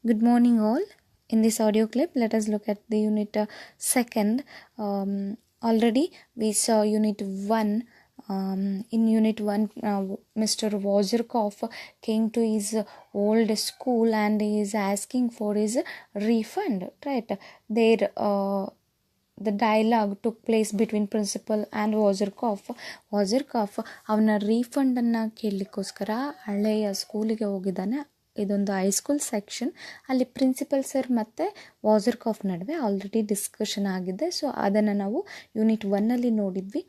Good morning, all. In this audio clip, let us look at the unit second. Already we saw unit 1. In unit 1, Mr. Wozerkoff came to his old school and he is asking for his refund. Right? There, the dialogue took place between principal and Wozerkoff. ಅವನ ರೀಫಂಡನ್ನು ಕೇಳಲಿಕ್ಕೋಸ್ಕರ ಹಳೆಯ ಸ್ಕೂಲಿಗೆ ಹೋಗಿದ್ದಾನೆ. ಇದೊಂದು high school section. ಅಲ್ಲಿ principal sir ಮತ್ತು ವಾಜರ್ಕಾಫ್ ನಡುವೆ already discussion ಆಗಿದೆ. So ಅದನ್ನು ನಾವು ಯೂನಿಟ್ 1ಅಲ್ಲಿ ನೋಡಿದ್ವಿ.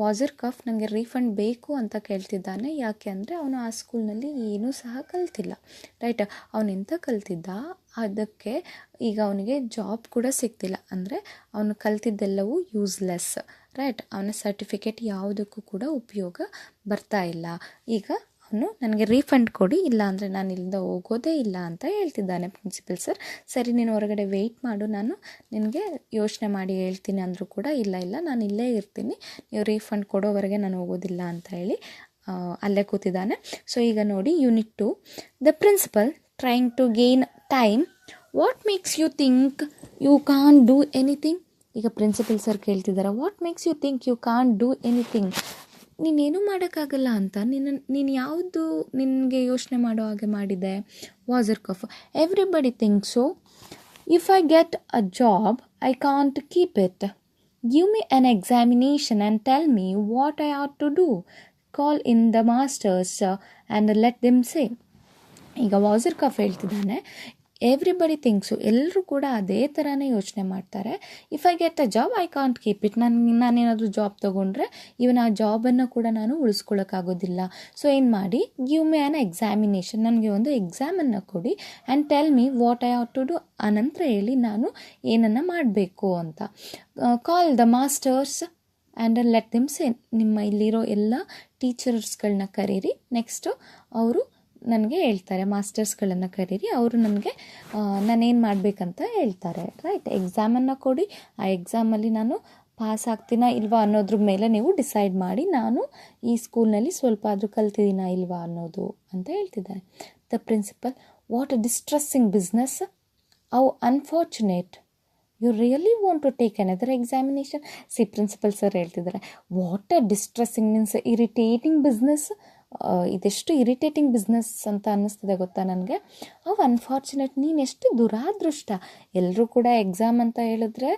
ವಾಜರ್ಕಾಫ್ ನನಗೆ ರೀಫಂಡ್ ಬೇಕು ಅಂತ ಕೇಳ್ತಿದ್ದಾನೆ. ಯಾಕೆ ಅಂದರೆ ಅವನು ಆ ಸ್ಕೂಲ್ನಲ್ಲಿ ಏನೂ ಸಹ ಕಲ್ತಿಲ್ಲ. ರೈಟ್, ಅವನೆಂತ ಕಲ್ತಿದ್ದ, ಅದಕ್ಕೆ ಈಗ ಅವನಿಗೆ ಜಾಬ್ ಕೂಡ ಸಿಗ್ತಿಲ್ಲ. ಅಂದರೆ ಅವನು ಕಲ್ತಿದ್ದೆಲ್ಲವೂ ಯೂಸ್ಲೆಸ್. ರೈಟ್, ಅವನ ಸರ್ಟಿಫಿಕೇಟ್ ಯಾವುದಕ್ಕೂ ಕೂಡ ಉಪಯೋಗ ಬರ್ತಾ ಇಲ್ಲ. ಈಗ ಅವನು ನನಗೆ ರೀಫಂಡ್ ಕೊಡಿ, ಇಲ್ಲ ಅಂದರೆ ನಾನು ಇಲ್ಲಿಂದ ಹೋಗೋದೇ ಇಲ್ಲ ಅಂತ ಹೇಳ್ತಿದ್ದಾನೆ ಪ್ರಿನ್ಸಿಪಲ್ ಸರ್. ಸರಿ, ನೀನು ಹೊರಗಡೆ ವೆಯ್ಟ್ ಮಾಡು, ನಾನು ನಿನಗೆ ಯೋಚನೆ ಮಾಡಿ ಹೇಳ್ತೀನಿ ಅಂದರೂ ಕೂಡ ಇಲ್ಲ ನಾನು ಇಲ್ಲೇ ಇರ್ತೀನಿ, ನೀವು ರೀಫಂಡ್ ಕೊಡೋವರೆಗೆ ನಾನು ಹೋಗೋದಿಲ್ಲ ಅಂತ ಹೇಳಿ ಅಲ್ಲೇ ಕೂತಿದ್ದಾನೆ. ಸೊ ಈಗ ನೋಡಿ unit 2, the principal trying to gain time, what makes you think you can't do anything. ಈಗ ಪ್ರಿನ್ಸಿಪಲ್ ಸರ್ ಕೇಳ್ತಿದ್ದಾರೆ, what makes you think you can't do anything. ನೀನೇನು ಮಾಡೋಕ್ಕಾಗಲ್ಲ ಅಂತ ನೀನು ಯಾವುದು ನಿನಗೆ ಯೋಚನೆ ಮಾಡೋ ಹಾಗೆ ಮಾಡಿದೆ. Vazarkoff, everybody think so. If I get a job I can't keep it. Give me an examination and tell me what I ought to do. Call in the masters and let them say. ಈಗ Vazarkoff ಹೇಳ್ತಿದ್ದಾನೆ, everybody thinks, ಎಲ್ಲರೂ ಕೂಡ ಅದೇ ಥರನೇ ಯೋಚನೆ ಮಾಡ್ತಾರೆ. If I get a job I can't keep it. ನಾನೇನಾದರೂ job ತೊಗೊಂಡ್ರೆ ಇವನ್ ಆ ಜಾಬನ್ನು ಕೂಡ ನಾನು ಉಳಿಸ್ಕೊಳ್ಳೋಕ್ಕಾಗೋದಿಲ್ಲ. ಸೊ ಏನು ಮಾಡಿ, ಗಿವ್ ಮಿ ಆನ್ ಎಕ್ಸಾಮಿನೇಷನ್, ನನಗೆ ಒಂದು ಎಕ್ಸಾಮನ್ನು ಕೊಡಿ, and tell me what I have to do, ಆನಂತರ ಹೇಳಿ ನಾನು ಏನನ್ನು ಮಾಡಬೇಕು ಅಂತ. Call the masters and let them say. ನಿಮ್ಮ ಇಲ್ಲಿರೋ ಎಲ್ಲ ಟೀಚರ್ಸ್ಗಳನ್ನ ಕರೀರಿ, ನೆಕ್ಸ್ಟು ಅವರು ನನಗೆ ಹೇಳ್ತಾರೆ, ಮಾಸ್ಟರ್ಸ್ಗಳನ್ನು ಕರೀರಿ, ಅವರು ನನಗೆ ನಾನೇನು ಮಾಡಬೇಕಂತ ಹೇಳ್ತಾರೆ. ರೈಟ್, ಎಕ್ಸಾಮನ್ನು ಕೊಡಿ, ಆ ಎಕ್ಸಾಮಲ್ಲಿ ನಾನು ಪಾಸ್ ಆಗ್ತೀನಾ ಇಲ್ವಾ ಅನ್ನೋದ್ರ ಮೇಲೆ ನೀವು ಡಿಸೈಡ್ ಮಾಡಿ, ನಾನು ಈ ಸ್ಕೂಲ್ನಲ್ಲಿ ಸ್ವಲ್ಪ ಆದರೂ ಕಲ್ತಿದ್ದೀನಾ ಇಲ್ವಾ ಅನ್ನೋದು ಅಂತ ಹೇಳ್ತಿದ್ದಾರೆ. The principal, what a distressing business, how unfortunate, you really want to take another examination. Principal sir ಹೇಳ್ತಿದ್ದಾರೆ, what a distressing means irritating business. ಇದೆಷ್ಟು ಇರಿಟೇಟಿಂಗ್ ಬಿಸ್ನೆಸ್ ಅಂತ ಅನ್ನಿಸ್ತಿದೆ ಗೊತ್ತಾ ನನಗೆ. ಅವು ಅನ್ಫಾರ್ಚುನೇಟ್, ನೀನೆಷ್ಟು ದುರಾದೃಷ್ಟ. ಎಲ್ಲರೂ ಕೂಡ ಎಕ್ಸಾಮ್ ಅಂತ ಹೇಳಿದ್ರೆ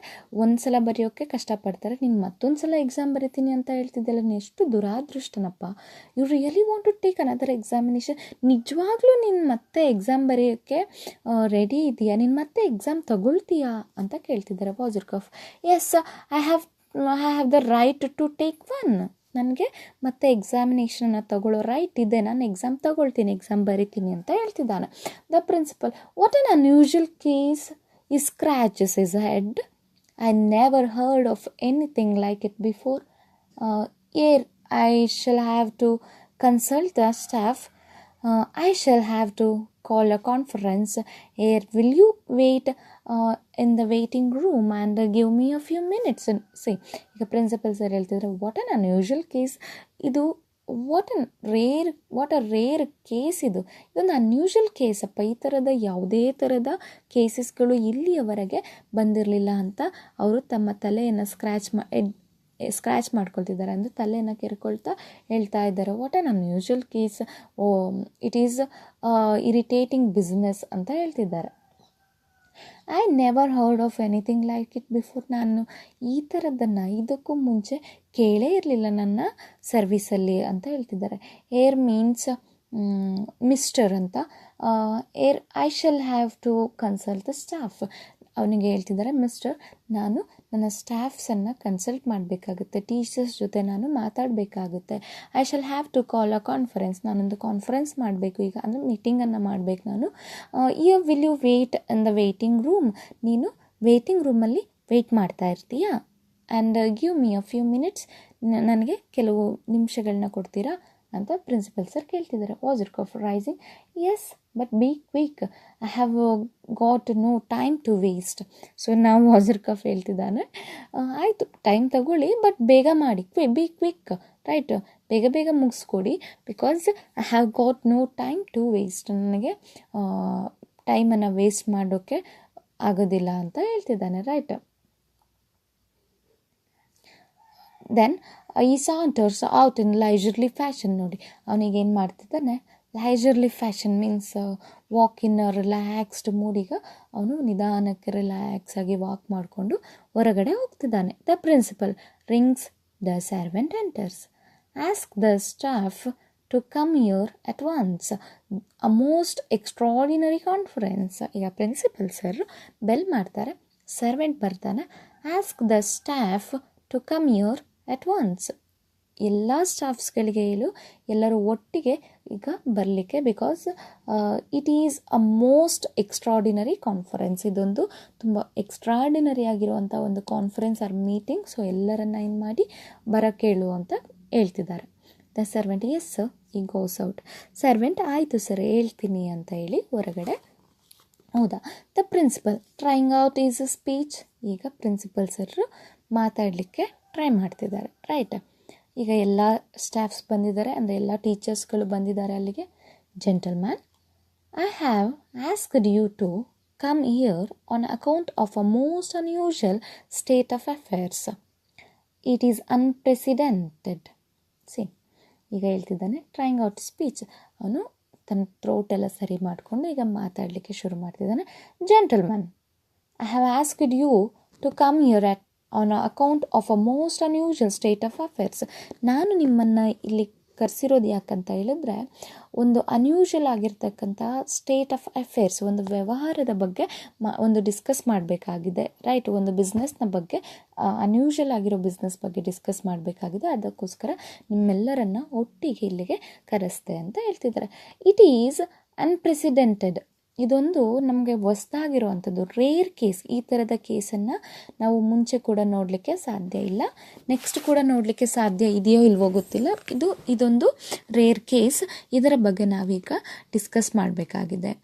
ಒಂದು ಸಲ ಬರೆಯೋಕ್ಕೆ ಕಷ್ಟಪಡ್ತಾರೆ, ನೀನು ಮತ್ತೊಂದು ಸಲ ಎಕ್ಸಾಮ್ ಬರಿತೀನಿ ಅಂತ ಹೇಳ್ತಿದ್ದೆಲ್ಲ, ನೀನು ಎಷ್ಟು ದುರಾದೃಷ್ಟನಪ್ಪ. You really want to take another examination. ನಿಜವಾಗ್ಲೂ ನೀನು ಮತ್ತೆ ಎಕ್ಸಾಮ್ ಬರೆಯೋಕ್ಕೆ ರೆಡಿ ಇದೆಯಾ, ನೀನು ಮತ್ತೆ ಎಕ್ಸಾಮ್ ತಗೊಳ್ತೀಯಾ ಅಂತ ಕೇಳ್ತಿದ್ದಾರೆ ವಾಜರ್ಕಾಫ್. Yes, I have the right to take one. ನನಗೆ ಮತ್ತೆ ಎಕ್ಸಾಮಿನೇಷನ್ನ ತಗೊಳ್ಳೋ ರೈಟ್ ಇದೆ, ನಾನು ಎಕ್ಸಾಮ್ ತಗೊಳ್ತೀನಿ, ಎಕ್ಸಾಮ್ ಬರಿತೀನಿ ಅಂತ ಹೇಳ್ತಿದ್ದಾನೆ. The principal, what an unusual case, he scratches his head. I never heard of anything like it before. Er I shall have to consult the staff. I shall have to call a conference. Here, will you wait in the waiting room and give me a few minutes? See, ಈಗ principal sir ಹೇಳ್ತಿದ್ರೆ, what an unusual case ಇದು, what a rare case ಇದು, ಇದೊಂದು unusual case ಅಪ್ಪ. ಈ ಥರದ ಯಾವುದೇ ಥರದ ಕೇಸಸ್ಗಳು ಇಲ್ಲಿಯವರೆಗೆ ಬಂದಿರಲಿಲ್ಲ ಅಂತ ಅವರು ತಮ್ಮ ತಲೆಯನ್ನು ಸ್ಕ್ರ್ಯಾಚ್ ಮಾಡ್ಕೊಳ್ತಿದ್ದಾರೆ, ಅಂದರೆ ತಲೆಯನ್ನು ಕೆರ್ಕೊಳ್ತಾ ಹೇಳ್ತಾ ಇದ್ದಾರೆ. What on unusual case, it is irritating business ಅಂತ ಹೇಳ್ತಿದ್ದಾರೆ. I never heard of anything like it before. ನಾನು ಈ ಥರದ್ದನ್ನು ಇದಕ್ಕೂ ಮುಂಚೆ ಕೇಳೇ ಇರಲಿಲ್ಲ ನನ್ನ ಸರ್ವೀಸಲ್ಲಿ ಅಂತ ಹೇಳ್ತಿದ್ದಾರೆ. ಏರ್ ಮೀನ್ಸ್ ಮಿಸ್ಟರ್ ಅಂತ. Herr I shall have to consult the staff. ಅವನಿಗೆ ಹೇಳ್ತಿದ್ದಾರೆ, ಮಿಸ್ಟರ್, ನಾನು ನನ್ನ ಸ್ಟಾಫ್ಸನ್ನು ಕನ್ಸಲ್ಟ್ ಮಾಡಬೇಕಾಗುತ್ತೆ, ಟೀಚರ್ಸ್ ಜೊತೆ ನಾನು ಮಾತಾಡಬೇಕಾಗುತ್ತೆ. I shall have to call a conference, ನಾನೊಂದು ಕಾನ್ಫರೆನ್ಸ್ ಮಾಡಬೇಕು, ಈಗ ಅಂದರೆ ಮೀಟಿಂಗನ್ನು ಮಾಡಬೇಕು ನಾನು. Will you wait in the waiting room, ನೀನು ವೇಟಿಂಗ್ ರೂಮಲ್ಲಿ ವೆಯ್ಟ್ ಮಾಡ್ತಾ ಇರ್ತೀಯಾ. And give me a few minutes, ನನಗೆ ಕೆಲವು ನಿಮಿಷಗಳನ್ನ ಕೊಡ್ತೀರಾ ಅಂತ ಪ್ರಿನ್ಸಿಪಲ್ ಸರ್ ಕೇಳ್ತಿದ್ದಾರೆ. Vazarkoff rising, yes but be quick, I have got no time to waste. So ನಾವು ವಾಜರ್ಕಾಫ್ ಹೇಳ್ತಿದ್ದಾನೆ, ಆಯಿತು ಟೈಮ್ ತಗೊಳ್ಳಿ, ಬಟ್ ಬೇಗ ಮಾಡಿ, ಬಿ ಕ್ವಿಕ್, ರೈಟ್, ಬೇಗ ಮುಗಿಸ್ಕೊಡಿ, because I have got no time to waste, ನನಗೆ ಟೈಮನ್ನು ವೇಸ್ಟ್ ಮಾಡೋಕ್ಕೆ ಆಗೋದಿಲ್ಲ ಅಂತ ಹೇಳ್ತಿದ್ದಾನೆ. ರೈಟ್. ದೆನ್ ಈ ಸಾಂಟರ್ಸ್ ಔಟ್ ಇನ್ ಲೈಜರ್ಲಿ ಫ್ಯಾಷನ್. ನೋಡಿ ಅವನಿಗೇನು ಮಾಡ್ತಿದ್ದಾನೆ, leisurely fashion means walk in relaxed ಮೂಡಿಗೆ ಅವನು ನಿಧಾನಕ್ಕೆ ರಿಲ್ಯಾಕ್ಸ್ ಆಗಿ ವಾಕ್ ಮಾಡಿಕೊಂಡು ಹೊರಗಡೆ ಹೋಗ್ತಿದ್ದಾನೆ. The principal rings, the servant enters, ask the staff to come here at once, a most extraordinary conference. ಈಗ ಪ್ರಿನ್ಸಿಪಲ್ ಸರ್ ಬೆಲ್ ಮಾಡ್ತಾರೆ, ಸರ್ವೆಂಟ್ ಬರ್ತಾನೆ, ask the staff to come here at once. ಎಲ್ಲ ಸ್ಟಾಫ್ಸ್ಗಳಿಗೆ ಹೇಳು ಎಲ್ಲರೂ ಒಟ್ಟಿಗೆ ಈಗ ಬರಲಿಕ್ಕೆ, because it is a most extraordinary conference. ಇದೊಂದು ತುಂಬ ಎಕ್ಸ್ಟ್ರಾಡಿನರಿ ಆಗಿರುವಂಥ ಒಂದು ಕಾನ್ಫರೆನ್ಸ್ ಆರ್ ಮೀಟಿಂಗ್. ಸೊ ಎಲ್ಲರನ್ನ ಏನು ಮಾಡಿ ಬರೋಕ್ಕೆ ಹೇಳು ಅಂತ ಹೇಳ್ತಿದ್ದಾರೆ. The servant yes sir, he goes out. Servant ಆಯಿತು ಸರ್ ಹೇಳ್ತೀನಿ ಅಂತ ಹೇಳಿ ಹೊರಗಡೆ ಹೌದಾ. The principal trying out is a speech. ಈಗ ಪ್ರಿನ್ಸಿಪಲ್ ಸರ್ ಮಾತಾಡಲಿಕ್ಕೆ ಟ್ರೈ ಮಾಡ್ತಿದ್ದಾರೆ. ರೈಟ್. ಈಗ ಎಲ್ಲ ಸ್ಟಾಫ್ಸ್ ಬಂದಿದ್ದಾರೆ, ಅಂದರೆ ಎಲ್ಲ ಟೀಚರ್ಸ್ಗಳು ಬಂದಿದ್ದಾರೆ ಅಲ್ಲಿಗೆ. Gentleman, I have asked you to come here on account of a most unusual state of affairs. It is unprecedented. ಸಿ ಈಗ ಹೇಳ್ತಿದ್ದಾನೆ ಟ್ರೈಂಗ್ ಔಟ್ ಸ್ಪೀಚ್. ಅವನು ತನ್ನ ಥ್ರೋಟ್ ಎಲ್ಲ ಸರಿ ಮಾಡಿಕೊಂಡು ಈಗ ಮಾತಾಡಲಿಕ್ಕೆ ಶುರು ಮಾಡ್ತಿದ್ದಾನೆ. Gentleman, I have asked you to come here at on account of a most unusual state of affairs. ನಾನು ನಿಮ್ಮನ್ನು ಇಲ್ಲಿ ಕರೆಸಿರೋದು ಯಾಕಂತ ಹೇಳಿದ್ರೆ, ಒಂದು ಅನ್ಯೂಶುವಲ್ ಆಗಿರ್ತಕ್ಕಂಥ ಸ್ಟೇಟ್ ಆಫ್ ಅಫೇರ್ಸ್, ಒಂದು ವ್ಯವಹಾರದ ಬಗ್ಗೆ ಒಂದು ಡಿಸ್ಕಸ್ ಮಾಡಬೇಕಾಗಿದೆ. ರೈಟ್. ಒಂದು ಬಿಸ್ನೆಸ್ನ ಬಗ್ಗೆ, ಅನ್ಯೂಶುವಲ್ ಆಗಿರೋ ಬಿಸ್ನೆಸ್ ಬಗ್ಗೆ ಡಿಸ್ಕಸ್ ಮಾಡಬೇಕಾಗಿದೆ. ಅದಕ್ಕೋಸ್ಕರ ನಿಮ್ಮೆಲ್ಲರನ್ನ ಒಟ್ಟಿಗೆ ಇಲ್ಲಿಗೆ ಕರೆಸ್ತೆ ಅಂತ ಹೇಳ್ತಿದ್ದಾರೆ. It is unprecedented. ಇದೊಂದು ನಮಗೆ ಹೊಸ್ದಾಗಿರುವಂಥದ್ದು, ರೇರ್ ಕೇಸ್. ಈ ಥರದ ಕೇಸನ್ನು ನಾವು ಮುಂಚೆ ಕೂಡ ನೋಡಲಿಕ್ಕೆ ಸಾಧ್ಯ ಇಲ್ಲ, ನೆಕ್ಸ್ಟ್ ಕೂಡ ನೋಡಲಿಕ್ಕೆ ಸಾಧ್ಯ ಇದೆಯೋ ಇಲ್ವೋ ಗೊತ್ತಿಲ್ಲ. ಇದೊಂದು ರೇರ್ ಕೇಸ್. ಇದರ ಬಗ್ಗೆ ನಾವೀಗ ಡಿಸ್ಕಸ್ ಮಾಡಬೇಕಾಗಿದೆ.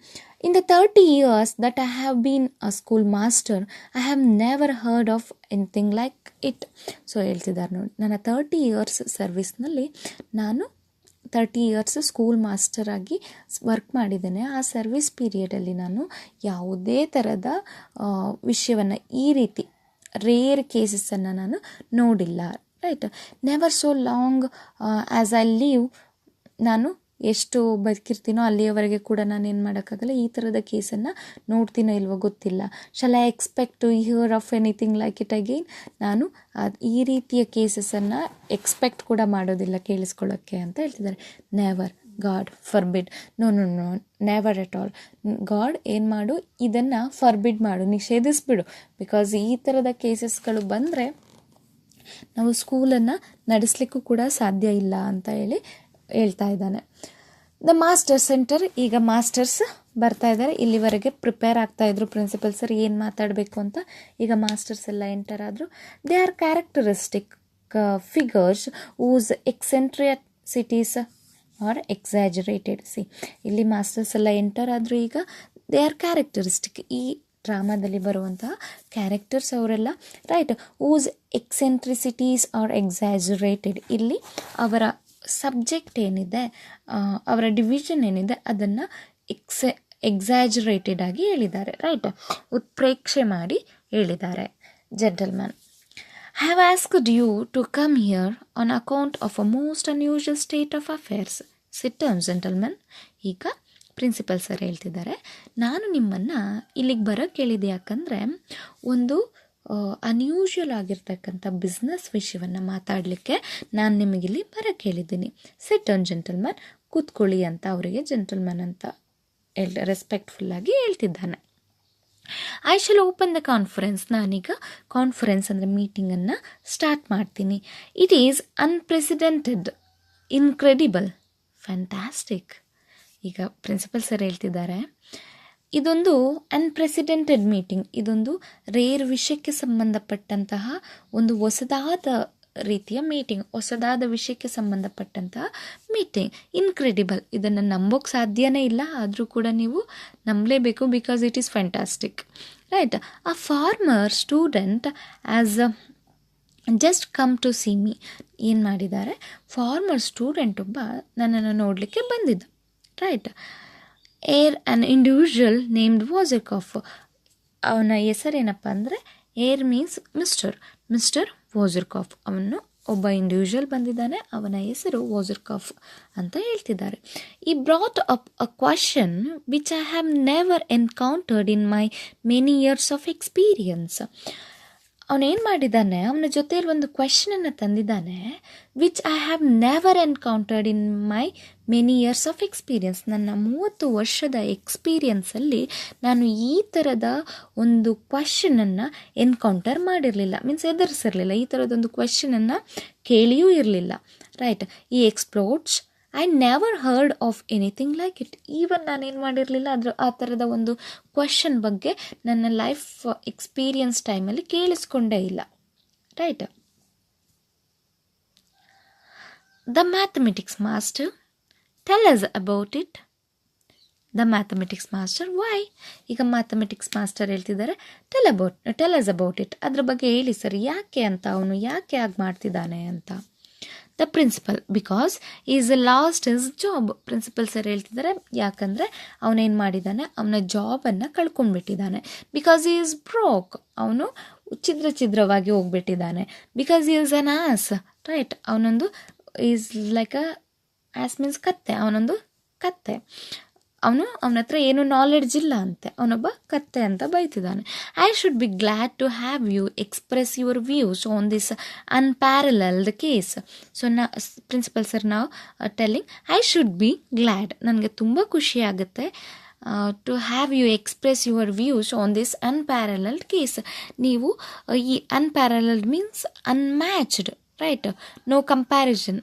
In the 30 years that I have been a school master, I have never heard of anything like it. So ಹೇಳ್ತಿದ್ದಾರೆ ನೋಡಿ, ನನ್ನ 30 years ಸರ್ವಿಸ್ನಲ್ಲಿ ನಾನು 30 years ಸ್ಕೂಲ್ ಮಾಸ್ಟರ್ ಆಗಿ ವರ್ಕ್ ಮಾಡಿದ್ದೇನೆ. ಆ ಸರ್ವಿಸ್ ಪೀರಿಯಡಲ್ಲಿ ನಾನು ಯಾವುದೇ ಥರದ ವಿಷಯವನ್ನು, ಈ ರೀತಿ ರೇರ್ ಕೇಸಸನ್ನು ನಾನು ನೋಡಿಲ್ಲ. Right. Never so long as I leave. ನಾನು ಎಷ್ಟು ಬದುಕಿರ್ತೀನೋ ಅಲ್ಲಿಯವರೆಗೆ ಕೂಡ ನಾನು ಏನು ಮಾಡೋಕ್ಕಾಗಲ್ಲ, ಈ ಥರದ ಕೇಸನ್ನು ನೋಡ್ತೀನೋ ಇಲ್ವೋ ಗೊತ್ತಿಲ್ಲ. Shall I expect to hear of anything like it again. ನಾನು ಈ ರೀತಿಯ ಕೇಸಸನ್ನು ಎಕ್ಸ್ಪೆಕ್ಟ್ ಕೂಡ ಮಾಡೋದಿಲ್ಲ ಕೇಳಿಸ್ಕೊಳ್ಳೋಕ್ಕೆ ಅಂತ ಹೇಳ್ತಿದ್ದಾರೆ. Never, god forbid. No no no, never at all. God ಏನು ಮಾಡು, ಇದನ್ನು ಫರ್ಬಿಡ್ ಮಾಡು, ನಿಷೇಧಿಸ್ಬಿಡು. ಬಿಕಾಸ್ ಈ ಥರದ ಕೇಸಸ್ಗಳು ಬಂದರೆ ನಾವು ಸ್ಕೂಲನ್ನು ನಡೆಸಲಿಕ್ಕೂ ಕೂಡ ಸಾಧ್ಯ ಇಲ್ಲ ಅಂತ ಹೇಳ್ತಾ ಇದ್ದಾನೆ. The master centre. ಈಗ ಮಾಸ್ಟರ್ಸ್ ಬರ್ತಾ ಇದ್ದಾರೆ. ಇಲ್ಲಿವರೆಗೆ ಪ್ರಿಪೇರ್ ಆಗ್ತಾ ಇದ್ರು ಪ್ರಿನ್ಸಿಪಲ್ ಸರ್ ಏನು ಮಾತಾಡಬೇಕು ಅಂತ. ಈಗ ಮಾಸ್ಟರ್ಸ್ ಎಲ್ಲ ಎಂಟರ್ ಆದರು. They are characteristic figures whose eccentricities are exaggerated. See ಇಲ್ಲಿ ಮಾಸ್ಟರ್ಸ್ ಎಲ್ಲ ಎಂಟರ್ ಆದರು. ಈಗ ದೇ ಆರ್ ಕ್ಯಾರೆಕ್ಟರಿಸ್ಟಿಕ್, ಈ ಡ್ರಾಮಾದಲ್ಲಿ ಬರುವಂತಹ ಕ್ಯಾರೆಕ್ಟರ್ಸ್ ಅವರೆಲ್ಲ. Right. Whose eccentricities are exaggerated. ಇಲ್ಲಿ ಅವರ ಸಬ್ಜೆಕ್ಟ್ ಏನಿದೆ, ಅವರ ಡಿವಿಷನ್ ಏನಿದೆ, ಅದನ್ನು ಎಕ್ಸಾಜರೇಟೆಡ್ ಆಗಿ ಹೇಳಿದ್ದಾರೆ. ರೈಟ್. ಉತ್ಪ್ರೇಕ್ಷೆ ಮಾಡಿ ಹೇಳಿದ್ದಾರೆ. Gentleman, I have asked you to come here on account of a most unusual state of affairs. Sit down gentleman. ಈಗ ಪ್ರಿನ್ಸಿಪಲ್ ಸರ್ ಹೇಳ್ತಿದ್ದಾರೆ, ನಾನು ನಿಮ್ಮನ್ನು ಇಲ್ಲಿಗೆ ಬರೋಕ್ಕೆ ಹೇಳಿದೆ ಯಾಕಂದರೆ ಒಂದು ಅನ್ಯೂಶುವಲ್ ಆಗಿರ್ತಕ್ಕಂಥ ಬಿಸ್ನೆಸ್ ವಿಷಯವನ್ನು ಮಾತಾಡಲಿಕ್ಕೆ ನಾನು ನಿಮಗಿಲ್ಲಿ ಬರೋಕ್ಕೆ ಹೇಳಿದ್ದೀನಿ. ಸಿಟ್ ಡೌನ್ ಜೆಂಟಲ್ಮ್ಯಾನ್, ಕೂತ್ಕೊಳ್ಳಿ ಅಂತ ಅವರಿಗೆ ಜೆಂಟಲ್ಮ್ಯಾನ್ ಅಂತ ರೆಸ್ಪೆಕ್ಟ್ಫುಲ್ಲಾಗಿ ಹೇಳ್ತಿದ್ದಾನೆ. I shall open the conference. ನಾನೀಗ ಕಾನ್ಫರೆನ್ಸ್ ಅಂದರೆ ಮೀಟಿಂಗನ್ನು ಸ್ಟಾರ್ಟ್ ಮಾಡ್ತೀನಿ. It is unprecedented, incredible, fantastic. ಈಗ ಪ್ರಿನ್ಸಿಪಲ್ ಸರ್ ಹೇಳ್ತಿದ್ದಾರೆ, ಇದೊಂದು ಅನ್ಪ್ರೆಸಿಡೆಂಟೆಡ್ ಮೀಟಿಂಗ್. ಇದೊಂದು ರೇರ್ ವಿಷಯಕ್ಕೆ ಸಂಬಂಧಪಟ್ಟಂತಹ ಒಂದು ಹೊಸದಾದ ರೀತಿಯ ಮೀಟಿಂಗ್, ಹೊಸದಾದ ವಿಷಯಕ್ಕೆ ಸಂಬಂಧಪಟ್ಟಂತಹ ಮೀಟಿಂಗ್. ಇನ್ಕ್ರೆಡಿಬಲ್, ಇದನ್ನು ನಂಬೋಕ್ಕೆ ಸಾಧ್ಯನೇ ಇಲ್ಲ, ಆದರೂ ಕೂಡ ನೀವು ನಂಬಲೇಬೇಕು, because it is fantastic. Right. A former student has just come to see me. ಏನು ಮಾಡಿದ್ದಾರೆ, ಫಾರ್ಮರ್ ಸ್ಟೂಡೆಂಟ್ ಒಬ್ಬ ನನ್ನನ್ನು ನೋಡಲಿಕ್ಕೆ ಬಂದಿದ್ದ. Right. Uh an individual named Wasserkopf. ಅವನ ಹೆಸರೇನಪ್ಪ ಅಂದರೆ ಏರ್ ಮೀನ್ಸ್ ಮಿಸ್ಟರ್ ವಾಜರ್ಕಾಫ್. ಅವನು ಒಬ್ಬ ಇಂಡಿವಿಜುವಲ್ ಬಂದಿದ್ದಾನೆ, ಅವನ ಹೆಸರು ವಾಜರ್ಕಾಫ್ ಅಂತ ಹೇಳ್ತಿದ್ದಾರೆ. He brought up a question which I have never encountered in my many years of experience. ಅವನೇನು ಮಾಡಿದ್ದಾನೆ, ಅವನ ಜೊತೆಯಲ್ಲಿ ಒಂದು ಕ್ವೆಶನನ್ನು ತಂದಿದ್ದಾನೆ, which I have never encountered in my many years of experience. ನನ್ನ 30 ವರ್ಷದ ಎಕ್ಸ್ಪೀರಿಯನ್ಸಲ್ಲಿ ನಾನು ಈ ಥರದ ಒಂದು ಕ್ವೆಶನನ್ನು ಎನ್ಕೌಂಟರ್ ಮಾಡಿರಲಿಲ್ಲ, ಮೀನ್ಸ್ ಎದುರಿಸಿರಲಿಲ್ಲ, ಈ ಥರದೊಂದು ಕ್ವೆಶನನ್ನು ಕೇಳಿಯೂ ಇರಲಿಲ್ಲ. Right. He explodes I never heard of anything like it. Even ನಾನೇನು ಮಾಡಿರಲಿಲ್ಲ, ಆ ಥರದ ಒಂದು ಕ್ವೆಶನ್ ಬಗ್ಗೆ ನನ್ನ ಲೈಫ್ ಎಕ್ಸ್ಪೀರಿಯನ್ಸ್ ಟೈಮಲ್ಲಿ ಕೇಳಿಸ್ಕೊಂಡೇ ಇಲ್ಲ. Right. The mathematics master tell us about it. The mathematics master why. ಈಗ ಮ್ಯಾಥಮೆಟಿಕ್ಸ್ ಮಾಸ್ಟರ್ ಹೇಳ್ತಿದ್ದಾರೆ ಟೆಲ್ ಅಸ್ ಅಬೌಟ್ ಇಟ್. ಅದ್ರ ಬಗ್ಗೆ ಹೇಳಿ ಸರ್, ಯಾಕೆ ಅಂತ, ಅವನು ಯಾಕೆ ಆಗಿ ಮಾಡ್ತಿದ್ದಾನೆ ಅಂತ. The principal because he's lost his job. Principal sir ಹೇಳ್ತಿದ್ದಾರೆ ಯಾಕಂದರೆ ಅವನೇನು ಮಾಡಿದ್ದಾನೆ, ಅವನ ಜಾಬನ್ನು ಕಳ್ಕೊಂಡ್ಬಿಟ್ಟಿದ್ದಾನೆ. ಬಿಕಾಸ್ ಈ ಈಸ್ ಬ್ರೋಕ್, ಅವನು ಛಿದ್ರವಾಗಿ ಹೋಗ್ಬಿಟ್ಟಿದ್ದಾನೆ. Because he is an ass. Right. ಅವನೊಂದು is like a ass means ಕತ್ತೆ, ಅವನೊಂದು ಕತ್ತೆ. ಅವನ ಹತ್ರ ಏನು ನಾಲೆಡ್ಜ್ ಇಲ್ಲ ಅಂತೆ, ಅವನೊಬ್ಬ ಕತ್ತೆ ಅಂತ ಬೈತಿದ್ದಾನೆ. I should be glad to have you express your views on this unparalleled case. So principal sir ನಾವು telling I should be glad, ನನಗೆ ತುಂಬ ಖುಷಿ ಆಗುತ್ತೆ to have you express your views on this unparalleled case. ನೀವು ಈ unparalleled means unmatched. Right. No comparison,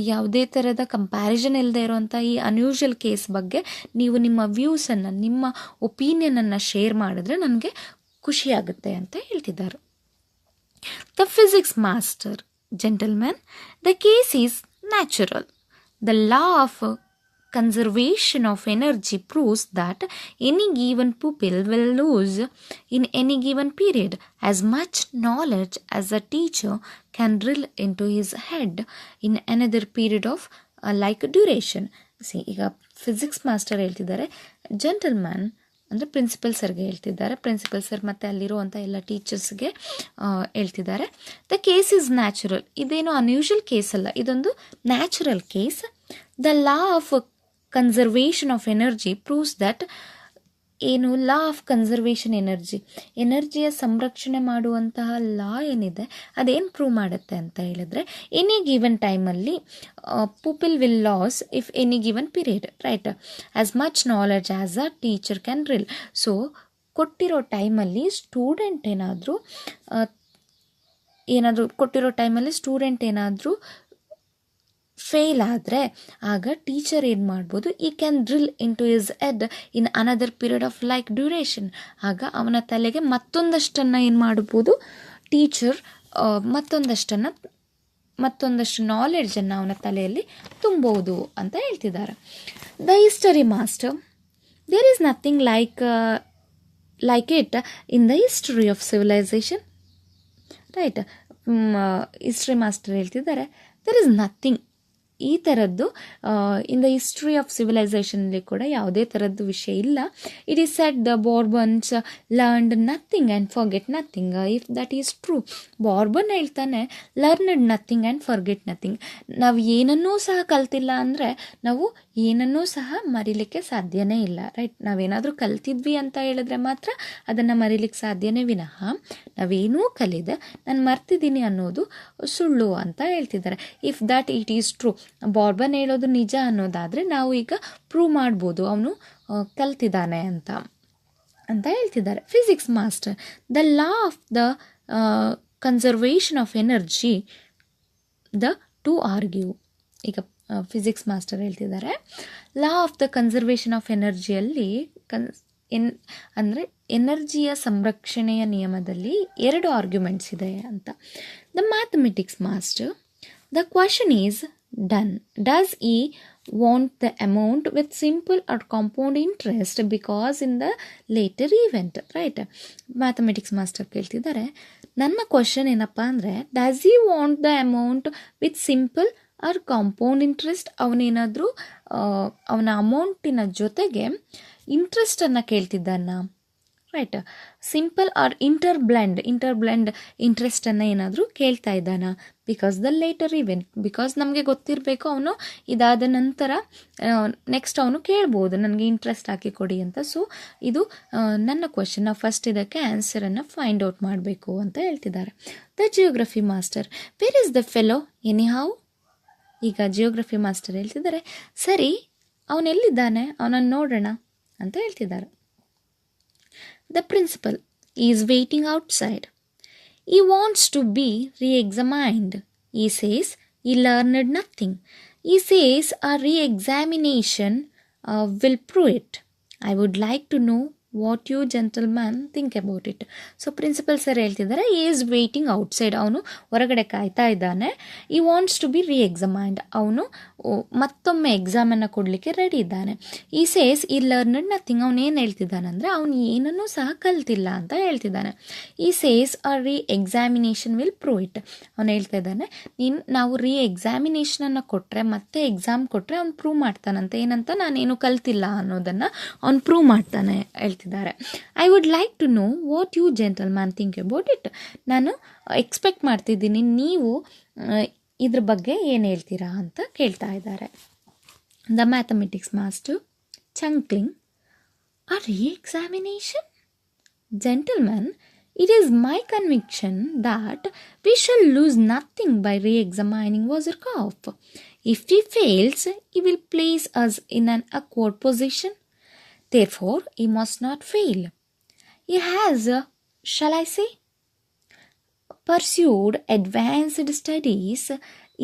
ಯಾವುದೇ ಥರದ comparison ಇಲ್ಲದೆ ಇರೋವಂಥ ಈ ಅನ್ಯೂಶುವಲ್ ಕೇಸ್ ಬಗ್ಗೆ ನೀವು ನಿಮ್ಮ ವ್ಯೂಸನ್ನು, ನಿಮ್ಮ ಒಪಿನಿಯನನ್ನು ಶೇರ್ ಮಾಡಿದ್ರೆ ನನಗೆ ಖುಷಿಯಾಗುತ್ತೆ ಅಂತ ಹೇಳ್ತಿದ್ದಾರೆ. The physics master gentleman, the case is natural. The law of conservation of energy proves that any given pupil will lose in any given period as much knowledge as a teacher can drill into his head in another period of like duration. See, ಈಗ physics master ಹೇಳ್ತಿದ್ದಾರೆ, gentleman ಅಂದರೆ principal ಸರ್ಗೆ ಹೇಳ್ತಿದ್ದಾರೆ. Principal sir ಮತ್ತು ಅಲ್ಲಿರುವಂಥ ಎಲ್ಲ ಟೀಚರ್ಸ್ಗೆ ಹೇಳ್ತಿದ್ದಾರೆ, the case is natural. ಇದೇನು ಅನ್ಯೂಶುವಲ್ ಕೇಸ್ ಅಲ್ಲ, ಇದೊಂದು natural case. The law of conservation of energy proves that. ಏನು ಲಾ ಆಫ್ ಕನ್ಸರ್ವೇಷನ್ ಎನರ್ಜಿಯ ಸಂರಕ್ಷಣೆ ಮಾಡುವಂತಹ ಲಾ ಏನಿದೆ ಅದೇನು ಪ್ರೂವ್ ಮಾಡುತ್ತೆ ಅಂತ ಹೇಳಿದ್ರೆ, ಎನಿ ಗಿವನ್ ಟೈಮಲ್ಲಿ people will loss if any given period. Right. As much knowledge as a teacher can drill. So ಕೊಟ್ಟಿರೋ ಟೈಮಲ್ಲಿ ಸ್ಟೂಡೆಂಟ್ ಏನಾದರೂ ಫೇಲ್ ಆದರೆ ಆಗ ಟೀಚರ್ ಏನು ಮಾಡ್ಬೋದು, he can drill into his head in another period of like duration. ಆಗ ಅವನ ತಲೆಗೆ ಮತ್ತೊಂದಷ್ಟನ್ನು ಏನು ಮಾಡ್ಬೋದು, ಟೀಚರ್ ಮತ್ತೊಂದಷ್ಟು ನಾಲೆಡ್ಜನ್ನು ಅವನ ತಲೆಯಲ್ಲಿ ತುಂಬೋದು ಅಂತ ಹೇಳ್ತಿದ್ದಾರೆ. The history master, there is nothing like it in the history of civilisation. Right. History master ಹೇಳ್ತಿದ್ದಾರೆ, ದೇರ್ ಈಸ್ ನಥಿಂಗ್, ಈ ಥರದ್ದು ಇನ್ ದ ಹಿಸ್ಟ್ರಿ ಆಫ್ ಸಿವಿಲೈಸೇಷನಲ್ಲಿ ಕೂಡ ಯಾವುದೇ ಥರದ್ದು ವಿಷಯ ಇಲ್ಲ. It is set the Bourbons learned nothing and forget nothing. If that is true, Bourbon ಹೇಳ್ತಾನೆ learned nothing and forget nothing. ನಾವು ಏನನ್ನೂ ಸಹ ಕಲ್ತಿಲ್ಲ ಅಂದರೆ ನಾವು ಏನನ್ನೂ ಸಹ ಮರಿಲಿಕ್ಕೆ ಸಾಧ್ಯನೇ ಇಲ್ಲ. ರೈಟ್. ನಾವೇನಾದರೂ ಕಲ್ತಿದ್ವಿ ಅಂತ ಹೇಳಿದ್ರೆ ಮಾತ್ರ ಅದನ್ನು ಮರಿಲಿಕ್ಕೆ ಸಾಧ್ಯನೇ ವಿನಃ ನಾವೇನೂ ಕಲಿದೆ ನಾನು ಮರ್ತಿದ್ದೀನಿ ಅನ್ನೋದು ಸುಳ್ಳು ಅಂತ ಹೇಳ್ತಿದ್ದಾರೆ. If that it is true, Bourbon ಹೇಳೋದು ನಿಜ ಅನ್ನೋದಾದರೆ ನಾವು ಈಗ ಪ್ರೂವ್ ಮಾಡ್ಬೋದು ಅವನು ಕಲ್ತಿದ್ದಾನೆ ಅಂತ ಹೇಳ್ತಿದ್ದಾರೆ. Physics master, the law of the conservation of energy the two argue. ಈಗ ಫಿಸಿಕ್ಸ್ ಮಾಸ್ಟರ್ ಹೇಳ್ತಿದ್ದಾರೆ, law of the conservation of ಎನರ್ಜಿಯಲ್ಲಿ ಅಂದರೆ ಎನರ್ಜಿಯ ಸಂರಕ್ಷಣೆಯ ನಿಯಮದಲ್ಲಿ 2 ಆರ್ಗ್ಯುಮೆಂಟ್ಸ್ ಇದೆ ಅಂತ. The mathematics master, the question is done. Does he want the amount with simple or compound interest because in the later event? Right. Mathematics master ಕೇಳ್ತಿದ್ದಾರೆ, ನನ್ನ question ಏನಪ್ಪ ಅಂದರೆ, does he want the amount with simple or compound interest, ಅವನೇನಾದರೂ ಅವನ ಅಮೌಂಟಿನ ಜೊತೆಗೆ ಇಂಟ್ರೆಸ್ಟನ್ನು ಕೇಳ್ತಿದ್ದಾನ. ರೈಟ್. ಸಿಂಪಲ್ ಆರ್ ಇಂಟರ್ಬ್ಲೆಂಡ್ ಇಂಟ್ರೆಸ್ಟನ್ನು ಏನಾದರೂ ಕೇಳ್ತಾ ಇದ್ದಾನ. Because the later event, because ನಮಗೆ ಗೊತ್ತಿರಬೇಕು ಅವನು ಇದಾದ ನಂತರ ನೆಕ್ಸ್ಟ್ ಅವನು ಕೇಳ್ಬೋದು ನನಗೆ ಇಂಟ್ರೆಸ್ಟ್ ಹಾಕಿ ಕೊಡಿ ಅಂತ. ಸೊ ಇದು ನನ್ನ ಕ್ವಶನ್. ನಾವು ಫಸ್ಟ್ ಇದಕ್ಕೆ ಆನ್ಸರನ್ನು ಫೈಂಡ್ ಔಟ್ ಮಾಡಬೇಕು ಅಂತ ಹೇಳ್ತಿದ್ದಾರೆ. The geography master, where is the fellow any how. ಈಗ ಜಿಯೋಗ್ರಫಿ ಮಾಸ್ಟರ್ ಹೇಳ್ತಿದ್ದಾರೆ, ಸರಿ ಅವನೆಲ್ಲಿದ್ದಾನೆ, ಅವನನ್ನು ನೋಡೋಣ ಅಂತ ಹೇಳ್ತಿದ್ದಾರೆ. The principal is waiting outside. He wants to be re-examined. He says he learned nothing. He says a re-examination will prove it. I would like to know what you gentlemen think about it. So principal sir ಹೇಳ್ತಿದ್ದಾರೆ, he is waiting outside. ಅವನು ಹೊರಗಡೆ ಕಾಯ್ತಾ ಇದ್ದಾನೆ. he wants to be re-examined. ಅವನು ಮತ್ತೊಮ್ಮೆ ಎಕ್ಸಾಮನ್ನು ಕೊಡಲಿಕ್ಕೆ ready ಇದ್ದಾನೆ. he says he learned nothing. ಅವನು ಏನು ಹೇಳ್ತಿದ್ದಾನೆ ಅಂದರೆ ಅವನು ಏನನ್ನೂ ಸಹ ಕಲ್ತಿಲ್ಲ ಅಂತ ಹೇಳ್ತಿದ್ದಾನೆ. he says a re-examination will prove it. ಅವನು ಹೇಳ್ತಾ ಇದ್ದಾನೆ, ನಾವು re-examinationನ್ನು ಕೊಟ್ಟರೆ, ಮತ್ತೆ ಎಕ್ಸಾಮ್ ಕೊಟ್ಟರೆ ಅವ್ನು ಪ್ರೂವ್ ಮಾಡ್ತಾನಂತೆ. ಏನಂತ, ನಾನೇನು ಕಲ್ತಿಲ್ಲ ಅನ್ನೋದನ್ನು ಅವ್ನು ಪ್ರೂವ್ ಮಾಡ್ತಾನೆ ಹೇಳ್ತಿದ್ದಾರೆ. I would like to know what you gentleman think about it. ನಾನು ಎಕ್ಸ್ಪೆಕ್ಟ್ ಮಾಡ್ತಿದ್ದೀನಿ ನೀವು ಇದ್ರ ಬಗ್ಗೆ ಏನು ಹೇಳ್ತೀರಾ ಅಂತ ಕೇಳ್ತಾ ಇದ್ದಾರೆ. The mathematics master chuckling, a re-examination? Gentlemen, it is my conviction that we shall lose nothing by re-examining Wazirkov. If he fails, he will place us in an awkward position. Therefore, he must not fail. He has, shall I say, pursued advanced studies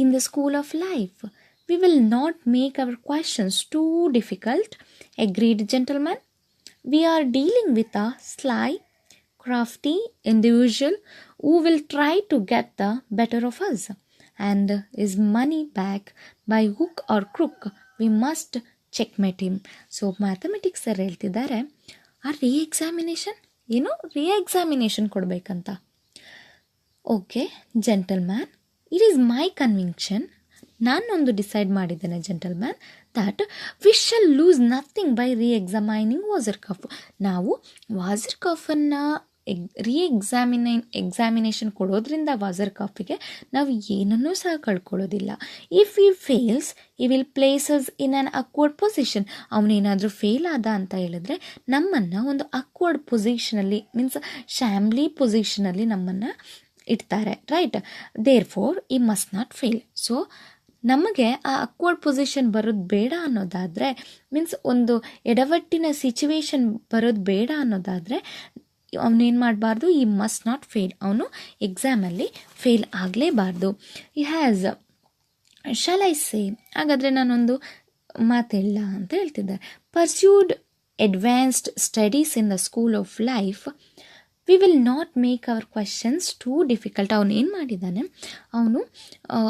in the school of life. We will not make our questions too difficult. Agreed, gentlemen? We are dealing with a sly, crafty individual who will try to get the better of us and his money back by hook or crook. We must checkmate him. So mathematics sir ಹೇಳ್ತಿದ್ದಾರೆ, ಆ reexamination ಏನು, reexamination ಕೊಡಬೇಕಂತ. Okay gentleman, it is my conviction, ನಾನೊಂದು decide ಮಾಡಿದ್ದೇನೆ gentleman, that we shall lose nothing by reexamining Wasserkopf. ನಾವು ವಾಜರ್ಕಾಫನ್ನು examination ಕೊಡೋದ್ರಿಂದ ವಾಜರ್ಕಾಫಿಗೆ ನಾವು ಏನನ್ನೂ ಸಹ ಕಳ್ಕೊಳ್ಳೋದಿಲ್ಲ. If he fails he will place us in an awkward position. ಅವನೇನಾದರೂ ಫೇಲ್ ಆದ ಅಂತ ಹೇಳಿದ್ರೆ ನಮ್ಮನ್ನು ಒಂದು ಅಕ್ವರ್ಡ್ ಪೊಸಿಷನಲ್ಲಿ, ಮೀನ್ಸ್ ಶ್ಯಾಮ್ಲಿ ಪೊಸಿಷನಲ್ಲಿ ನಮ್ಮನ್ನು ಇಡ್ತಾರೆ. ರೈಟ್. ದೇರ್ ಫೋರ್ ಈ ಮಸ್ಟ್ ನಾಟ್ ಫೇಲ್. ಸೊ ನಮಗೆ ಆ ಅಕ್ವರ್ಡ್ ಪೊಸಿಷನ್ ಬರೋದು ಬೇಡ ಅನ್ನೋದಾದರೆ, ಮೀನ್ಸ್ ಒಂದು ಎಡವಟ್ಟಿನ ಸಿಚುವೇಶನ್ ಬರೋದು ಬೇಡ ಅನ್ನೋದಾದರೆ ಅವನೇನು ಮಾಡಬಾರ್ದು, ಈ ಮಸ್ಟ್ ನಾಟ್ ಫೇಲ್. ಅವನು ಎಕ್ಸಾಮಲ್ಲಿ ಫೇಲ್ ಆಗಲೇಬಾರ್ದು. ಈ ಹ್ಯಾಸ್, ಶಾಲ್ ಐ ಸೇ, ಹಾಗಾದರೆ ನಾನೊಂದು ಮಾತಿಲ್ಲ ಅಂತ ಹೇಳ್ತಿದ್ದಾರೆ. Pursued advanced studies in the school of life. We will not make hour questions two difficult. ಅವನು ಏನು ಮಾಡಿದ್ದಾನೆ,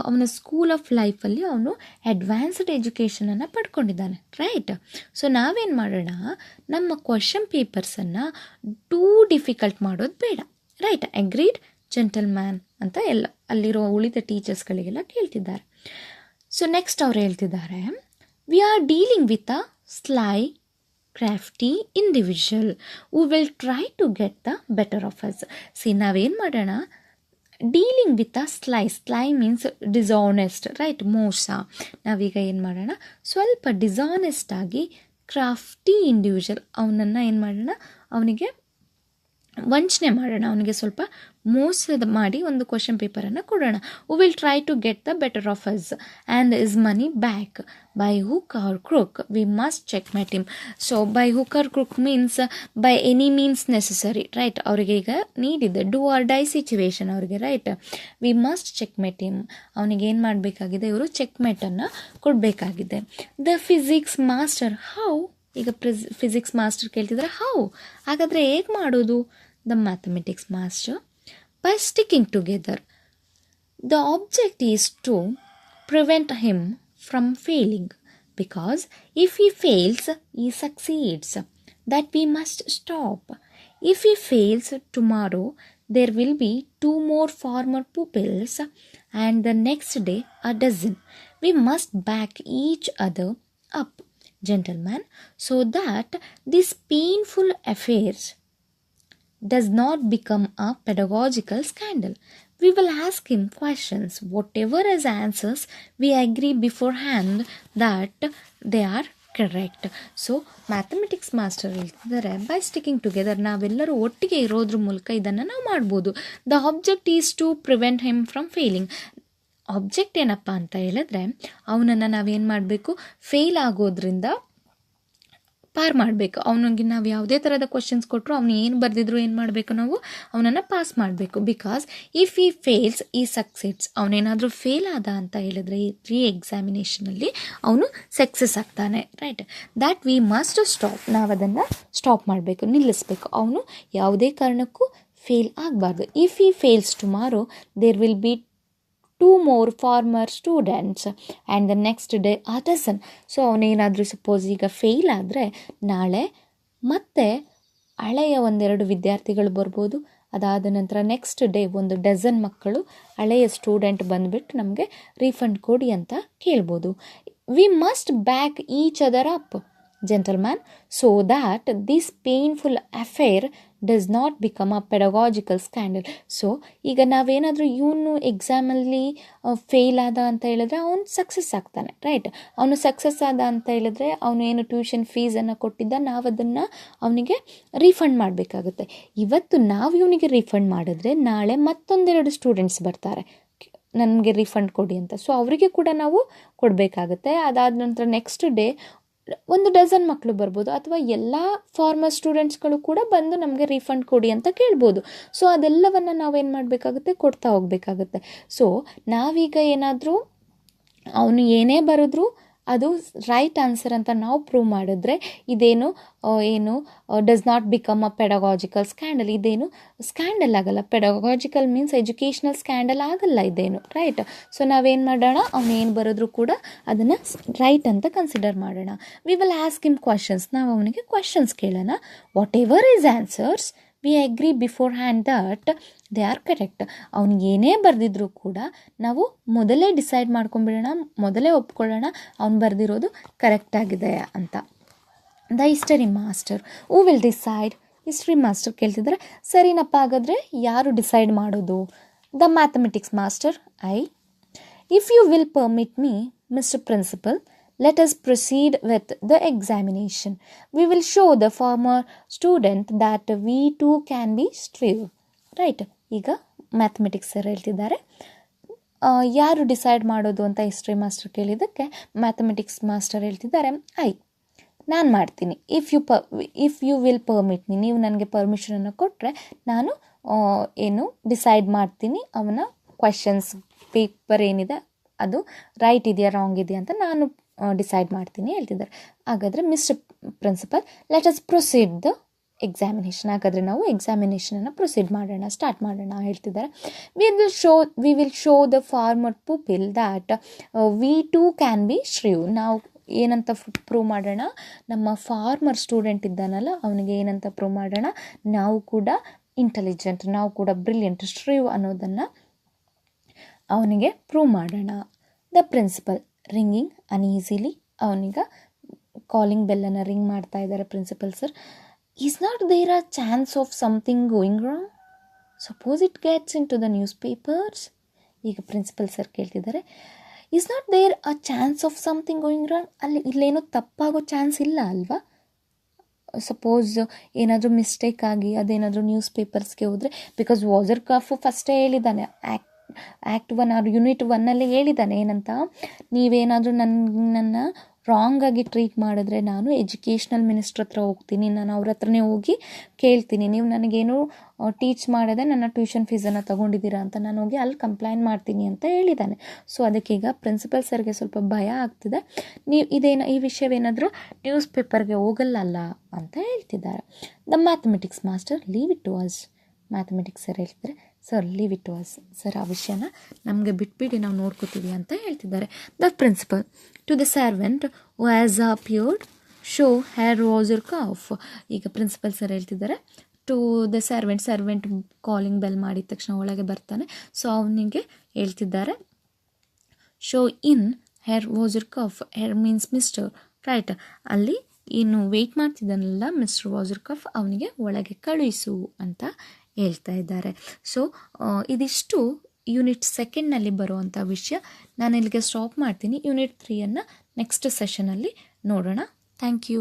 ಅವನ ಸ್ಕೂಲ್ ಆಫ್ ಲೈಫಲ್ಲಿ ಅವನು ಅಡ್ವಾನ್ಸ್ಡ್ ಎಜುಕೇಷನನ್ನು ಪಡ್ಕೊಂಡಿದ್ದಾನೆ. ರೈಟ್. ಸೊ ನಾವೇನು ಮಾಡೋಣ, ನಮ್ಮ ಕ್ವಶನ್ ಪೇಪರ್ಸನ್ನು ಟೂ ಡಿಫಿಕಲ್ಟ್ ಮಾಡೋದು ಬೇಡ. ರೈಟ್. ಅಗ್ರೀಡ್ ಜೆಂಟಲ್ಮ್ಯಾನ್ ಅಂತ ಎಲ್ಲ ಅಲ್ಲಿರೋ ಉಳಿದ ಟೀಚರ್ಸ್ಗಳಿಗೆಲ್ಲ ಕೇಳ್ತಿದ್ದಾರೆ. ಸೊ ನೆಕ್ಸ್ಟ್ ಅವ್ರು ಹೇಳ್ತಿದ್ದಾರೆ, we are dealing with a ಸ್ಲೈ, crafty individual who will try to get the better of us. C ನಾವೇನು ಮಾಡೋಣ, dealing with a ಸ್ಲೈ means dishonest. Right. ಮೋಸ. ನಾವೀಗ ಏನು ಮಾಡೋಣ, ಸ್ವಲ್ಪ ಡಿಸಾನೆಸ್ಟ್ ಆಗಿ ಕ್ರಾಫ್ಟಿ ಇಂಡಿವಿಜುವಲ್ ಅವನನ್ನು ಏನು ಮಾಡೋಣ, ಅವನಿಗೆ ವಂಚನೆ ಮಾಡೋಣ, ಅವನಿಗೆ ಸ್ವಲ್ಪ ಮೋಸದ ಮಾಡಿ ಒಂದು ಕ್ವಶನ್ ಪೇಪರನ್ನು ಕೊಡೋಣ. Who will try to get the better of us and his money back by hook or crook. We must checkmate him. So by hook or crook means by any means necessary. Right. ಅವರಿಗೆ ಈಗ ನೀಡಿದೆ, do or die situation ಅವರಿಗೆ. Right. We must checkmate him. ಅವನಿಗೆ ಏನು ಮಾಡಬೇಕಾಗಿದೆ, ಇವರು ಚೆಕ್ ಮೇಟನ್ನು ಕೊಡಬೇಕಾಗಿದೆ. The physics master, how. ಈಗ ಫಿಸಿಕ್ಸ್ ಮಾಸ್ಟರ್ ಕೇಳ್ತಿದ್ರೆ ಹೌ, ಹಾಗಾದರೆ ಹೇಗೆ ಮಾಡೋದು. The mathematics master, by sticking together. The object is to prevent him from failing, because if he fails, he succeeds. That we must stop. If he fails tomorrow, there will be 2 more former pupils, and the next day a dozen. We must back each other up, gentlemen, so that these painful affairs does not become a pedagogical scandal. We will ask him questions. Whatever his answers, we agree beforehand that they are correct. So mathematics master ಹೇಳ್ತಿದ್ದಾರೆ, by sticking together ನಾವೆಲ್ಲರೂ ಒಟ್ಟಿಗೆ ಇರೋದ್ರ ಮೂಲಕ ಇದನ್ನು ನಾವು ಮಾಡ್ಬೋದು. The object is to prevent him from failing. Object ಏನಪ್ಪ ಅಂತ ಹೇಳಿದ್ರೆ ಅವನನ್ನು ನಾವೇನು ಮಾಡಬೇಕು, ಫೇಲ್ ಆಗೋದ್ರಿಂದ ಪಾರ್ ಮಾಡಬೇಕು. ಅವನಿಗೆ ನಾವು ಯಾವುದೇ ಥರದ ಕ್ವಶನ್ಸ್ ಕೊಟ್ಟರು ಅವನು ಏನು ಬರೆದಿದ್ರು ಏನು ಮಾಡಬೇಕು, ನಾವು ಅವನನ್ನು ಪಾಸ್ ಮಾಡಬೇಕು. ಬಿಕಾಸ್ ಇಫ್ ಈ ಫೇಲ್ಸ್ ಈ ಸಕ್ಸೆಸ್, ಅವನೇನಾದರೂ ಫೇಲ್ ಆದ ಅಂತ ಹೇಳಿದ್ರೆ ಈ ಎಕ್ಸಾಮಿನೇಷನಲ್ಲಿ ಅವನು ಸಕ್ಸಸ್ ಆಗ್ತಾನೆ. Right, that we must stop. ನಾವು ಅದನ್ನು ಸ್ಟಾಪ್ ಮಾಡಬೇಕು, ನಿಲ್ಲಿಸಬೇಕು. ಅವನು ಯಾವುದೇ ಕಾರಣಕ್ಕೂ ಫೇಲ್ ಆಗಬಾರ್ದು. If he fails tomorrow there will be 2 more farmer students and the next day a dozen. So ಅವನೇನಾದರೂ ಸಪೋಸ್ ಈಗ ಫೇಲ್ ಆದರೆ ನಾಳೆ ಮತ್ತೆ ಹಳೆಯ ಒಂದೆರಡು ವಿದ್ಯಾರ್ಥಿಗಳು ಬರ್ಬೋದು. ಅದಾದ ನಂತರ ನೆಕ್ಸ್ಟ್ ಡೇ 1 ಡಜನ್ ಮಕ್ಕಳು ಹಳೆಯ ಸ್ಟೂಡೆಂಟ್ ಬಂದುಬಿಟ್ಟು ನಮಗೆ ರೀಫಂಡ್ ಕೊಡಿ ಅಂತ ಕೇಳ್ಬೋದು. We must back each other up, gentlemen, so that this painful affair does not become a pedagogical scandal. So ಈಗ ನಾವೇನಾದರೂ ಇವನು ಎಕ್ಸಾಮಲ್ಲಿ ಫೇಲ್ ಆದ ಅಂತ ಹೇಳಿದ್ರೆ ಅವನು ಸಕ್ಸಸ್ ಆಗ್ತಾನೆ. ರೈಟ್, ಅವನು ಸಕ್ಸಸ್ ಆದ ಅಂತ ಹೇಳಿದ್ರೆ ಅವನು ಏನು ಟ್ಯೂಷನ್ ಫೀಸನ್ನು ಕೊಟ್ಟಿದ್ದ ನಾವು ಅದನ್ನು ಅವನಿಗೆ ರೀಫಂಡ್ ಮಾಡಬೇಕಾಗುತ್ತೆ. ಇವತ್ತು ನಾವು ಇವನಿಗೆ ರೀಫಂಡ್ ಮಾಡಿದ್ರೆ ನಾಳೆ ಮತ್ತೊಂದೆರಡು ಸ್ಟೂಡೆಂಟ್ಸ್ ಬರ್ತಾರೆ ನನಗೆ ರೀಫಂಡ್ ಕೊಡಿ ಅಂತ. ಸೊ ಅವರಿಗೆ ಕೂಡ ನಾವು ಕೊಡಬೇಕಾಗುತ್ತೆ. ಅದಾದ ನಂತರ ನೆಕ್ಸ್ಟ್ ಡೇ 1 ಡಜನ್ ಮಕ್ಕಳು ಬರ್ಬೋದು, ಅಥವಾ ಎಲ್ಲ ಫಾರ್ಮರ್ ಸ್ಟೂಡೆಂಟ್ಸ್ಗಳು ಕೂಡ ಬಂದು ನಮಗೆ ರೀಫಂಡ್ ಕೊಡಿ ಅಂತ ಕೇಳ್ಬೋದು. ಸೊ ಅದೆಲ್ಲವನ್ನು ನಾವೇನು ಮಾಡಬೇಕಾಗುತ್ತೆ, ಕೊಡ್ತಾ ಹೋಗಬೇಕಾಗುತ್ತೆ. ಸೊ ನಾವೀಗ ಏನಾದರೂ ಅವನು ಏನೇ ಬರೆದ್ರು ಅದು ರೈಟ್ ಆನ್ಸರ್ ಅಂತ ನಾವು ಪ್ರೂವ್ ಮಾಡಿದ್ರೆ ಇದೇನು does not become a pedagogical scandal. ಇದೇನು ಸ್ಕ್ಯಾಂಡಲ್ ಆಗಲ್ಲ. ಪೆಡಗಾಜಿಕಲ್ ಮೀನ್ಸ್ ಎಜುಕೇಷ್ನಲ್ ಸ್ಕ್ಯಾಂಡಲ್ ಆಗಲ್ಲ ಇದೇನು. ರೈಟ್, ಸೊ ನಾವೇನು ಮಾಡೋಣ, ಅವನು ಏನು ಬರೆದ್ರು ಕೂಡ ಅದನ್ನು ರೈಟ್ ಅಂತ ಕನ್ಸಿಡರ್ ಮಾಡೋಣ. We will ask him questions. ನಾವು ಅವನಿಗೆ ಕ್ವಶನ್ಸ್ ಕೇಳೋಣ. What ever is answers we agree before hand that they are correct. ಅವ್ನಿಗೆ ಏನೇ ಬರೆದಿದ್ರು ಕೂಡ ನಾವು ಮೊದಲೇ ಡಿಸೈಡ್ ಮಾಡ್ಕೊಂಡ್ಬಿಡೋಣ, ಮೊದಲೇ ಒಪ್ಕೊಳ್ಳೋಣ ಅವ್ನು ಬರೆದಿರೋದು ಕರೆಕ್ಟ್ ಆಗಿದೆ ಅಂತ. The history master who will decide. History master ಕೇಳ್ತಿದ್ದಾರೆ, ಸರಿನಪ್ಪ ಹಾಗಾದರೆ ಯಾರು ಡಿಸೈಡ್ ಮಾಡೋದು? The mathematics master, I. If you will permit me mister principal, let us proceed with the examination. We will show the former student that we too can be strong. Right, ಈಗ mathematics sir ಹೇಳ್ತಿದ್ದಾರೆ ಯಾರು decide ಮಾಡೋದು ಅಂತ history master ಕೇಳಿದ್ದಕ್ಕೆ mathematics master ಹೇಳ್ತಿದ್ದಾರೆ, ನಾನು ಮಾಡ್ತೀನಿ. If you will permit me, ನೀವು ನನಗೆ ಪರ್ಮಿಷನನ್ನು ಕೊಟ್ಟರೆ ನಾನು ಡಿಸೈಡ್ ಮಾಡ್ತೀನಿ. ಅವನ ಕ್ವೆಶನ್ಸ್ ಪೇಪರ್ ಏನಿದೆ ಅದು ರೈಟ್ ಇದೆಯಾ ರಾಂಗ್ ಇದೆಯಾ ಅಂತ ನಾನು ಡಿಸೈಡ್ ಮಾಡ್ತೀನಿ ಹೇಳ್ತಿದ್ದಾರೆ. ಹಾಗಾದರೆ mister principal, let us proceed the examination. ಹಾಗಾದರೆ ನಾವು ಎಕ್ಸಾಮಿನೇಷನನ್ನು ಪ್ರೊಸೀಡ್ ಮಾಡೋಣ, ಸ್ಟಾರ್ಟ್ ಮಾಡೋಣ ಹೇಳ್ತಿದ್ದಾರೆ. We will show the former pupil that we too can be shrewd. ನಾವು ಏನಂತ ಪ್ರೂವ್ ಮಾಡೋಣ, ನಮ್ಮ ಫಾರ್ಮರ್ ಸ್ಟೂಡೆಂಟ್ ಇದ್ದಾನಲ್ಲ ಅವನಿಗೆ ಏನಂತ ಪ್ರೂವ್ ಮಾಡೋಣ, ನಾವು ಕೂಡ ಇಂಟೆಲಿಜೆಂಟ್, ನಾವು ಕೂಡ ಬ್ರಿಲಿಯಂಟ್, ಶ್ರೀವ್ ಅನ್ನೋದನ್ನು ಅವನಿಗೆ ಪ್ರೂವ್ ಮಾಡೋಣ. The principal ringing uneasily. ಅವನಿಗ ಕಾಲಿಂಗ್ ಬೆಲ್ಲನ್ನು ರಿಂಗ್ ಮಾಡ್ತಾ ಇದ್ದಾರೆ principal sir. Is not there a chance of something going wrong? Suppose it gets into the newspapers. ಈಗ ಪ್ರಿನ್ಸಿಪಲ್ ಸರ್ ಕೇಳ್ತಿದ್ದಾರೆ, is not there a chance of something going wrong? ಇಲ್ಲೇನೋ ತಪ್ಪಾಗೋ chance ಇಲ್ಲ ಅಲ್ವಾ? Suppose ಏನಾದರೂ mistake ಆಗಿ ಅದೇನಾದರೂ news ಪೇಪರ್ಸ್ಗೆ ಹೋದರೆ, ಬಿಕಾಸ್ ವಾಜರ್ ಕಾಫು ಫಸ್ಟೇ ಹೇಳಿದ್ದಾನೆ, ಆ್ಯಕ್ಟ್ 1 ಆರ್ ಯೂನಿಟ್ 1 ಹೇಳಿದ್ದಾನೆ ಏನಂತ, ನೀವೇನಾದರೂ ನನ್ನನ್ನು ರಾಂಗಾಗಿ ಟ್ರೀಟ್ ಮಾಡಿದ್ರೆ ನಾನು ಎಜುಕೇಷ್ನಲ್ ಮಿನಿಸ್ಟ್ರ್ ಹತ್ರ ಹೋಗ್ತೀನಿ, ನಾನು ಅವ್ರ ಹತ್ರನೇ ಹೋಗಿ ಕೇಳ್ತೀನಿ, ನೀವು ನನಗೇನು ಟೀಚ್ ಮಾಡದೆ ನನ್ನ ಟ್ಯೂಷನ್ ಫೀಸನ್ನು ತೊಗೊಂಡಿದ್ದೀರಾ ಅಂತ ನಾನು ಹೋಗಿ ಅಲ್ಲಿ ಕಂಪ್ಲೇಂಟ್ ಮಾಡ್ತೀನಿ ಅಂತ ಹೇಳಿದ್ದಾನೆ. ಸೊ ಅದಕ್ಕೀಗ ಪ್ರಿನ್ಸಿಪಲ್ ಸರ್ಗೆ ಸ್ವಲ್ಪ ಭಯ ಆಗ್ತಿದೆ, ಈ ವಿಷಯವೇನಾದರೂ ನ್ಯೂಸ್ ಪೇಪರ್ಗೆ ಹೋಗಲ್ಲ ಅಂತ ಹೇಳ್ತಿದ್ದಾರೆ. The mathematics master, leave it to us. Mathematics sir ಹೇಳ್ತಿದ್ದಾರೆ, sir leave it to us, sir ಆ ವಿಷಯನ ನಮಗೆ ಬಿಟ್ಬಿಡಿ, ನಾವು ನೋಡ್ಕೋತೀವಿ ಅಂತ ಹೇಳ್ತಿದ್ದಾರೆ. The principal to the servant who has appeared show Herr was your cough. ಈಗ ಪ್ರಿನ್ಸಿಪಲ್ ಸರ್ ಹೇಳ್ತಿದ್ದಾರೆ to the servant calling bell ಮಾಡಿದ ತಕ್ಷಣ ಒಳಗೆ ಬರ್ತಾನೆ. ಸೊ ಅವನಿಗೆ ಹೇಳ್ತಿದ್ದಾರೆ, show in Herr was your cuff, Herr means mister, right. ಅಲ್ಲಿ ಇನ್ನು weight ಮಾಡ್ತಿದ್ದಾನಲ್ಲ mister was your cough, ಅವನಿಗೆ ಒಳಗೆ ಕಳುಹಿಸು ಅಂತ ಹೇಳ್ತಾ ಇದ್ದಾರೆ. ಸೊ ಇದಿಷ್ಟು ಯೂನಿಟ್ ಸೆಕೆಂಡ್ನಲ್ಲಿ ಬರುವಂಥ ವಿಷಯ. ನಾನು ಇಲ್ಲಿಗೆ ಸ್ಟಾಪ್ ಮಾಡ್ತೀನಿ. ಯೂನಿಟ್ 3 ನೆಕ್ಸ್ಟ್ ಸೆಷನಲ್ಲಿ ನೋಡೋಣ. Thank you.